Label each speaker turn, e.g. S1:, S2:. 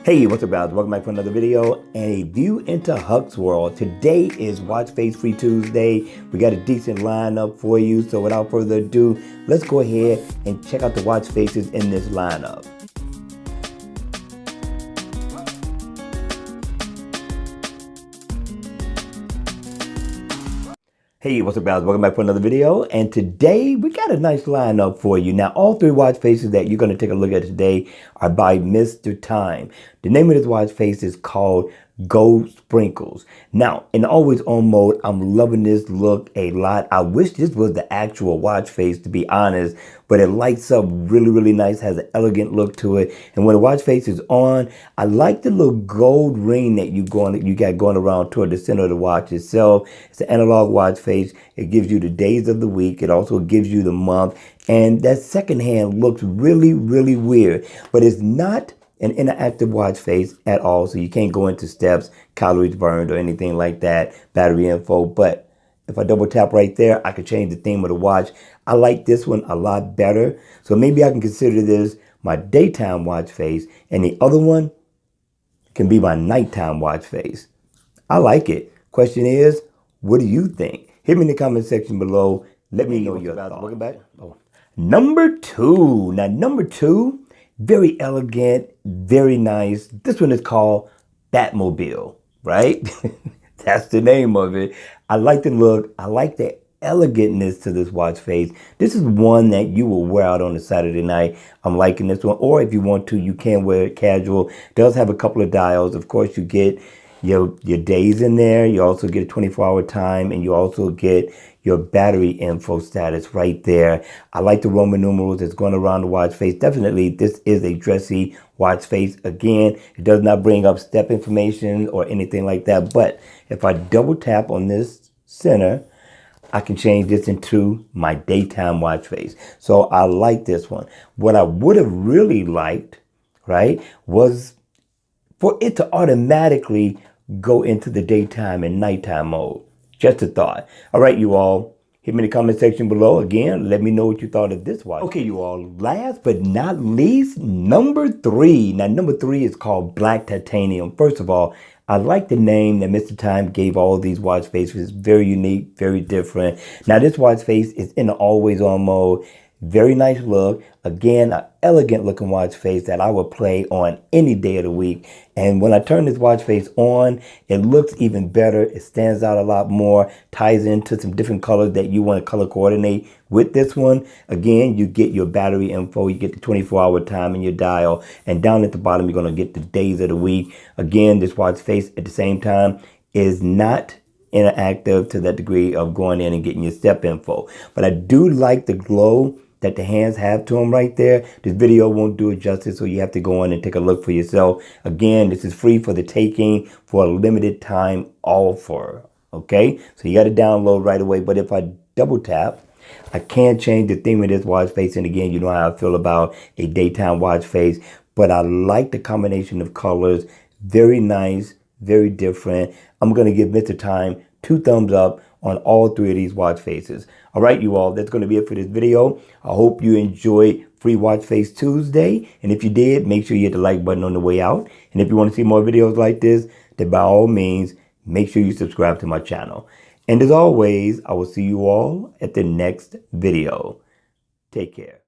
S1: Hey, what's up guys? Welcome back for another video and a view into Huck's World. Today is Watch Face Free Tuesday. We got a decent lineup for you. So without further ado, let's go ahead and check out the watch faces in this lineup. Hey, what's up guys? Welcome back for another video. And today we got a nice lineup for you. Now, all three watch faces that you're going to take a look at today are by Mr. Time. The name of this watch face is called Gold Sprinkles. Now, in always on mode, I'm loving this look a lot. I wish this was the actual watch face, to be honest, but it lights up really nice, has an elegant look to it. And when the watch face is on, I like the little gold ring that you got going around toward the center of the watch itself. It's an analog watch face. It gives you the days of the week. It also gives you the month. And that second hand looks really weird, but it's not an interactive watch face at all, so you can't go into steps, calories burned, or anything like that, battery info. But if I double tap right there, I could change the theme of the watch. I like this one a lot better, so maybe I can consider this my daytime watch face, and the other one can be my nighttime watch face. I like it. Question is, what do you think? Hit me in the comment section below. Let me know your thoughts. Welcome back. Number two. Now, number two, very elegant, very nice. This one is called Batmobile, right? That's the name of it. I like the look. I like the elegantness to this watch face. This is one that you will wear out on a Saturday night. I'm liking this one. Or if you want to, you can wear it casual. It does have a couple of dials. Of course, you get your days in there. You also get a 24-hour time, and you also get your battery info status right there. I like the Roman numerals that's going around the watch face. Definitely, this is a dressy watch face. Again, it does not bring up step information or anything like that. But if I double tap on this center, I can change this into my daytime watch face. So I like this one. What I would have really liked, right, was for it to automatically go into the daytime and nighttime mode. Just a thought. All right, you all. Hit me in the comment section below. Again, let me know what you thought of this watch. Okay, you all. Last but not least, number three. Now, number three is called Black Titanium. First of all, I like the name that Mr. Time gave all these watch faces. Very unique, very different. Now, this watch face is in the always on mode. Very nice look. Again, an elegant looking watch face that I would play on any day of the week. And when I turn this watch face on, it looks even better. It stands out a lot more, ties into some different colors that you want to color coordinate with this one. Again, you get your battery info, you get the 24-hour time in your dial, and down at the bottom, you're going to get the days of the week. Again, this watch face at the same time is not interactive to that degree of going in and getting your step info. But I do like the glow that the hands have to them right there. This video won't do it justice, so you have to go in and take a look for yourself. Again, this is free for the taking for a limited time offer. Okay, so you got to download right away. But if I double tap, I can change the theme of this watch face. And again, you know how I feel about a daytime watch face, but I like the combination of colors. Very nice, very different. I'm going to give Mr. Time 2 thumbs up on all 3 of these watch faces. All right, you all, that's going to be it for this video. I hope you enjoyed Free Watch Face Tuesday. And if you did, make sure you hit the like button on the way out. And if you want to see more videos like this, then by all means, make sure you subscribe to my channel. And as always, I will see you all at the next video. Take care.